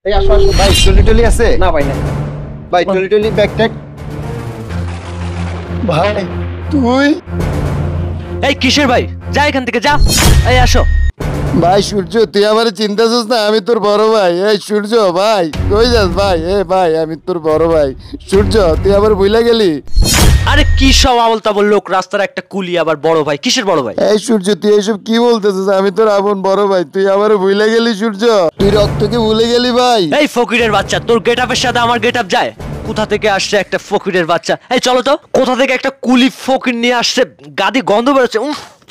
এই আসো আসো ভাই, টলি আছে? না ভাই না ভাই, টলি ব্যাগ ট্যাগ। ভাই তুই? এই কিসের ভাই, যা এখান থেকে যা। এই আসো। ভাই সূর্য, তুই আমার চিন্তা করছিস না? আমি তোর বড় ভাই। এই সূর্য ভাই, কই যাস ভাই? ভাই আমি তোর বড় ভাই। সূর্য, তুই আবার ভুলে গেলি? আরে কি সব আবল তাবল লোক, রাস্তার একটা কুলি আবার বড় ভাই? কিসের বড় ভাই? এই সূর্য, তুই এইসব কি বলতেছিস? আমি তোর আপন বড় ভাই, তুই আবার ভুলে গেলি সূর্য? তুই রক্তকে ভুলে গেলি ভাই? এই ফকিরের বাচ্চা, তোর গেটআপের সাথে আমার গেটআপ যায়? কোথা থেকে আসছে একটা ফকিরের বাচ্চা? এই চলো তো, কোথা থেকে একটা কুলি ফকির নিয়ে আসছে, গাদি গন্ধ বেরোচ্ছে।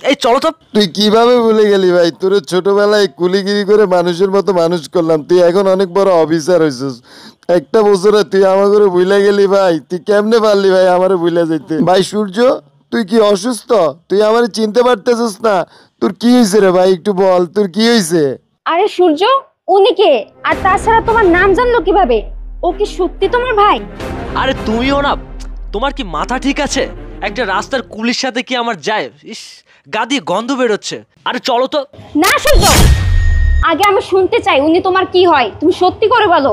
এই চলো তো। তুই কিভাবে ভুলে গেলি ভাই? তোর ছোটবেলায় কুলিগিরি করে মানুষের মতো মানুষ করলাম, তুই এখন অনেক বড় অফিসার হয়েছিস। একটা বছরে তুই আমার করে ভুলে গেলি ভাই? তুই কেমনে পারলি ভাই আমারে ভুলে যেতে? ভাই সূর্য, তুই কি অসুস্থ? তুই আমারে চিনতে পারতেছিস না? তোর কি হয়েছে রে ভাই, একটু বল তোর কি হয়েছে? আরে সূর্য, উনি কে? আর তাছাড়া তোমার নাম জানলো কিভাবে? ও কি সত্যি তোমার ভাই? আরে তুমিও না, তোমার কি মাথা ঠিক আছে? একটা রাস্তার কুলির সাথে কি আমার যায়? ইস, গাদি গন্ধ বেরোচ্ছে। আরে চলো তো। না সূর্য, আগে আমি শুনতে চাই উনি তোমার কি হয়, তুমি সত্যি করে বলো।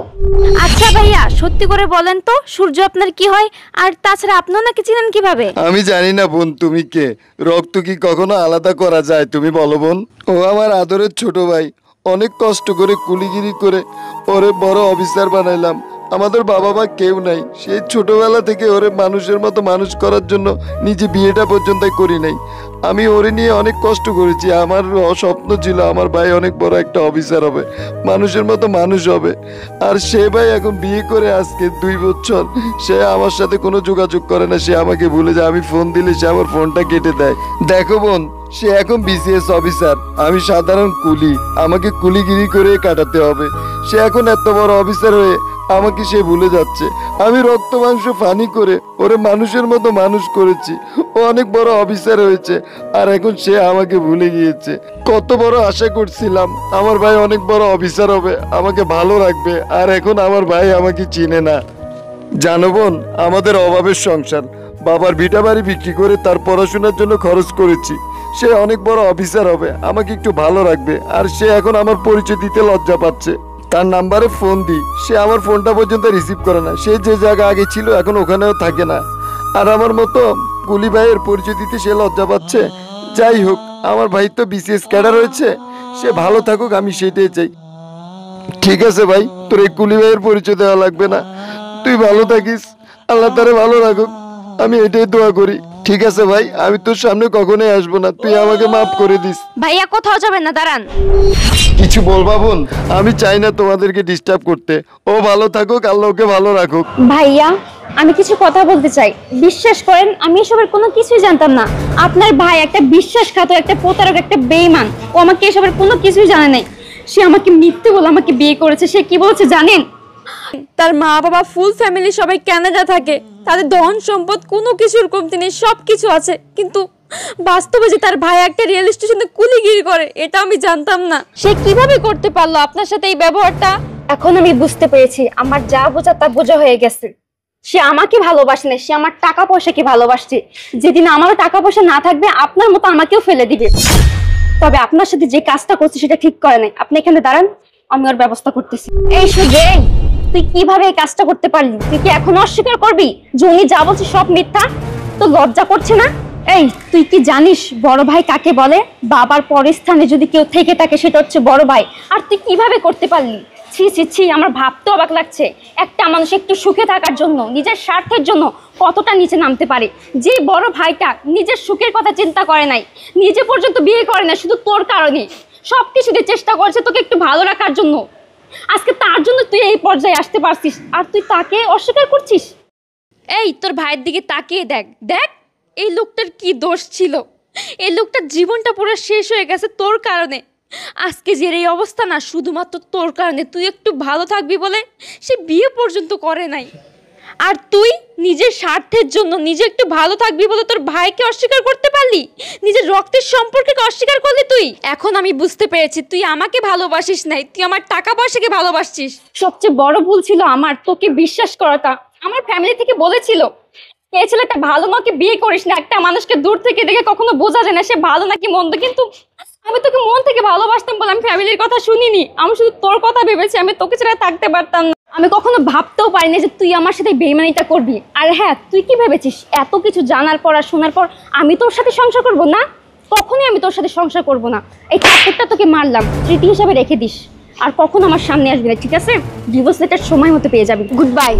আচ্ছা ভাইয়া, সত্যি করে বলেন তো, সূর্য আপনার কি হয়? আর তাছাড়া আপনিও নাকি চিনেন কিভাবে? আমি জানি না বোন, তুমি কে? রক্ত কি কখনো আলাদা করা যায়? তুমি বলো বোন। ও আমার আদরের ছোট ভাই। অনেক কষ্ট করে কুলিগিরি করে ওরে বড় অফিসার বানাইলাম। আমাদের বাবা মা কেউ নাই, সেই ছোটবেলা থেকে ওরে মানুষের মতো মানুষ করার জন্য নিজে বিয়েটা পর্যন্ত করি নাই। আমি ওরে নিয়ে অনেক কষ্ট করেছি। আমার স্বপ্ন ছিল আমার ভাই অনেক বড় একটা অফিসার হবে, মানুষের মতো মানুষ হবে। আর সে ভাই এখন বিয়ে করে আজকে 2 বছর সে আমার সাথে কোনো যোগাযোগ করে না। সে আমাকে ভুলে যায়, আমি ফোন দিলে সে আমার ফোনটা কেটে দেয়। দেখো বোন, সে এখন বিসিএস অফিসার, আমি সাধারণ কুলি। আমাকে কুলিগিরি করে কাটাতে হবে। সে এখন এত বড় অফিসার হয়ে আমাকে সে ভুলে যাচ্ছে। আমি রক্ত মাংস ফানি করে ওরে মানুষের মতো মানুষ করেছি। ও অনেক বড় অফিসার হয়েছে আর এখন সে আমাকে ভুলে গিয়েছে। কত বড় আশা করছিলাম আমার ভাই অনেক বড় অফিসার হবে, আমাকে ভালো রাখবে, আর এখন আমার ভাই আমাকে চিনে না। জানো বোন, আমাদের অভাবের সংসার। বাবার ভিটা বাড়ি বিক্রি করে তার পড়াশোনার জন্য খরচ করেছি। সে অনেক বড় অফিসার হবে, আমাকে একটু ভালো রাখবে, আর সে এখন আমার পরিচয় দিতে লজ্জা পাচ্ছে। তার নাম্বারে ফোন দিই, সে আমার ফোনটা পর্যন্ত রিসিভ করে না। সে যে জায়গা আগে ছিল এখন ওখানেও থাকে না। আর আমার মতো কুলি ভাইয়ের পরিচয় দিতে সে লজ্জা পাচ্ছে। যাই হোক, আমার ভাই তো বিসিএস ক্যাডার হয়েছে, সে ভালো থাকুক, আমি সেটাই চাই। ঠিক আছে ভাই, তোর এই কুলি ভাইয়ের পরিচয় দেওয়া লাগবে না। তুই ভালো থাকিস, আল্লাহ তারে ভালো রাখুক, আমি এটাই দোয়া করি। ঠিক আছে ভাই, আমি তোর সামনে কখনোই আসবো না, তুই আমাকে মাফ করে দিস। ভাইয়া কোথাও যাবেন না, দাঁড়ান। কিছু বলবা বোন? আমি চাই না তোমাদেরকে ডিস্টার্ব করতে। ও ভালো থাকুক, আল্লাহ ওকে ভালো রাখুক। ভাইয়া, আমি কিছু কথা বলতে চাই। বিশ্বাস করেন, আমি এসবের কোনো কিছুই জানতাম না। আপনার ভাই একটা বিশ্বাসঘাতক, একটা প্রতারক, একটা বেঈমান। ও আমাকে এসবের কোনো কিছুই জানে নাই। সে আমাকে মিথ্যে বলে আমাকে বিয়ে করেছে। সে কি বলেছে জানেন? তার মা বাবা ফুল ফ্যামিলি সবাই কানাডা থাকে, তাদের ধন সম্পদ কোনো কিছুর কমতি নেই, সব কিছু আছে। কিন্তু বাস্তবে যে তার ভাই একটা রিয়েল স্টেশনে কুলিগিরি করে, এটা আমি জানতাম না। সে কিভাবে করতে পারলো আপনার সাথে এই ব্যবহারটা? এখন আমি বুঝতে পেরেছি, আমার যা বোঝা তা বোঝা হয়ে গেছে। সে আমাকে ভালোবাসে না, সে আমার টাকা পয়সাকে ভালোবাসছে। যেদিন আমার টাকা পয়সা না থাকবে, আপনার মতো আমাকেও ফেলে দিবে। তবে আপনার সাথে যে কাজটা করছে সেটা ঠিক করে নাই। আপনি এখানে দাঁড়ান, আমি ওর ব্যবস্থা করতেছি। এই সুজে, তুই কিভাবে এই কাজটা করতে পারলি? তুই কি এখন অস্বীকার করবি যে উনি যা বলছে সব মিথ্যা? তো লজ্জা করছে না? এই, তুই কি জানিস বড় ভাই কাকে বলে? বাবার পরের স্থানে যদি কেউ থেকে থাকে সেটা হচ্ছে বড় ভাই। আর তুই কিভাবে করতে পারলি? ছি ছি ছি, আমার ভাবতে অবাক লাগছে। একটা মানুষ একটু সুখে থাকার জন্য, নিজের স্বার্থের জন্য কতটা নিচে নামতে পারে। যে বড় ভাইটা নিজের সুখের কথা চিন্তা করে নাই, নিজে পর্যন্ত বিয়ে করে না, শুধু তোর কারণে সবকিছুতে চেষ্টা করেছে তোকে একটু ভালো রাখার জন্য। আজকে তার জন্য তুই এই পর্যায়ে আসতে পারছিস, আর তুই তাকে অস্বীকার করছিস? এই, তোর ভাইয়ের দিকে তাকিয়ে দেখ দেখ, এই লোকটার কি দোষ ছিল? এই লোকটার জীবনটা পুরো শেষ হয়ে গেছে তোর কারণে। আজকে যে এই অবস্থা না, শুধুমাত্র তোর কারণে। তুই একটু ভালো থাকবি বলে সে বিয়ে পর্যন্ত করে নাই। আর তুই নিজের স্বার্থের জন্য, নিজে একটু ভালো থাকবি বলে তোর ভাইকে অস্বীকার করতে পারলি, নিজের রক্তের সম্পর্কে অস্বীকার করলি তুই। এখন আমি বুঝতে পেরেছি, তুই আমাকে ভালোবাসিস নাই, তুই আমার টাকা পয়সাকে ভালোবাসছিস। সবচেয়ে বড় ভুল ছিল আমার তোকে বিশ্বাস করাটা। আমার ফ্যামিলি থেকে বলেছিল এই ছেলেটা ভালো, মাকে বিয়ে করিস না। একটা মানুষকে দূর থেকে দেখে কখনো বোঝা যায় না সে ভালো নাকি মন্দ, কিন্তু আমি তোকে মন থেকে ভালোবাসতাম বলে আমি ফ্যামিলির কথা শুনিনি, আমি শুধু তোর কথা ভেবেছি। আমি তোকে ছাড়া থাকতে পারতাম না। আমি কখনো ভাবতেও পারিনি যে তুই আমার সাথে বেইমানিটা করবি। আর হ্যাঁ, তুই কি ভেবেছিস এত কিছু জানার পর আর শোনার পর আমি তোর সাথে সংসার করব না? কখনোই আমি তোর সাথে সংসার করব না। এই থাপ্পড়টা তোকে মারলাম, স্মৃতি হিসাবে রেখে দিস। আর কখনো আমার সামনে আসবি না, ঠিক আছে? ডিভোর্স লেটার সময় মতো পেয়ে যাবি। Good bye.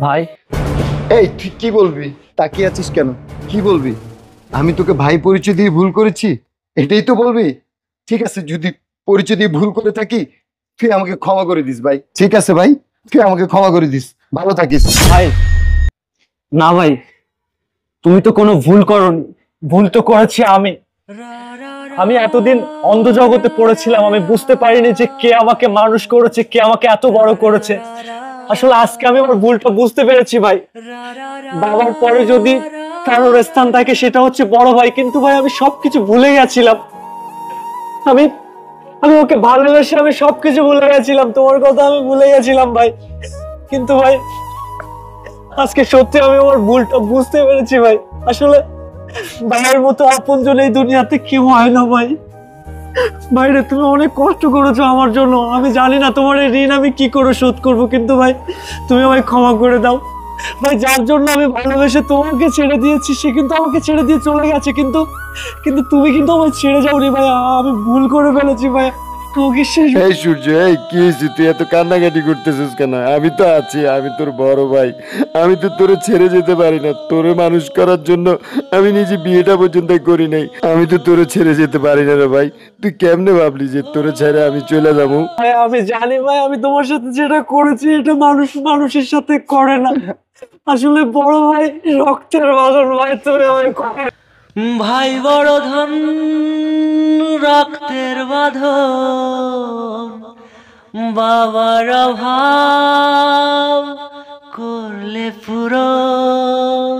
ভাই এই তুই কি বলবি? তাকিয়ে আছিস কেন? কি বলবি? আমি তোকে ভাই পরিচয় দিয়ে ভুল করেছি, এটাই তো বলবি? ঠিক আছে, যদি পরিচয় দিয়ে ভুল করে থাকি তুই আমাকে ক্ষমা করে দিস ভাই। ঠিক আছে ভাই, তুই আমাকে ক্ষমা করে দিস। ভালো থাকিস ভাই। না ভাই, তুমি তো কোনো ভুল করনি, ভুল তো করেছি আমি। আমি এতদিন অন্ধ জগতে পড়েছিলাম, আমি বুঝতে পারিনি যে কে আমাকে মানুষ করেছে, কে আমাকে এত বড় করেছে। আসলে আজকে আমি আমার ভুলটা বুঝতে পেরেছি ভাই। বাবার পরে যদি কারোর স্থান থাকে সেটা হচ্ছে বড় ভাই, কিন্তু ভাই আমি সবকিছু ভুলে গেছিলাম। আমি আমি ওকে ভালোবেসে আমি সবকিছু ভুলে গেছিলাম, তোমার কথা আমি ভুলে গেছিলাম ভাই। কিন্তু ভাই আজকে সত্যি আমি আমার ভুলটা বুঝতে পেরেছি ভাই। আসলে ভাইয়ের মতো আপনজন এই দুনিয়াতে কেউ হয় না ভাই। ভাইরে তুমি অনেক কষ্ট করেছো আমার জন্য, আমি জানি না তোমার এই ঋণ আমি কি করে শোধ করবো, কিন্তু ভাই তুমি আমায় ক্ষমা করে দাও ভাই। যার জন্য আমি ভালোবেসে তোমাকে ছেড়ে দিয়েছি সে কিন্তু আমাকে ছেড়ে দিয়ে চলে গেছে, কিন্তু কিন্তু তুমি কিন্তু আমায় ছেড়ে যাওনি ভাই। আমি ভুল করে ফেলেছি ভাই, তোমাকে শেষ। এই সূর্য, এই কি হয়েছে? তুই এত কান্নাকাটি করতেছিস কেন? আমি তো আছি, আমি তোর বড় ভাই। আমি তো তোরে ছেড়ে যেতে পারি না। তোরে মানুষ করার জন্য আমি নিজে বিয়েটা পর্যন্ত করি নাই। আমি তো তোরে ছেড়ে যেতে পারি না রে ভাই। তুই কেমনে ভাবলি যে তোরে ছেড়ে আমি চলে যাবো? ভাই আমি জানি ভাই, আমি তোমার সাথে যেটা করেছি এটা মানুষ মানুষের সাথে করে না। আসলে বড় ভাই রক্তের বাঁধন ভাই, তুমি আমায় ক্ষমা। ভাই বড় ধন রক্তের বাঁধন, বাবার অভাব করলে পূরণ।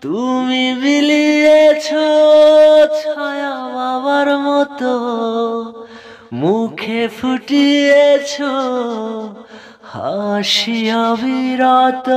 তুমি বিলিয়েছ ছায়া বাবার মতো, মুখে ফুটিয়েছ হাসি অবিরত।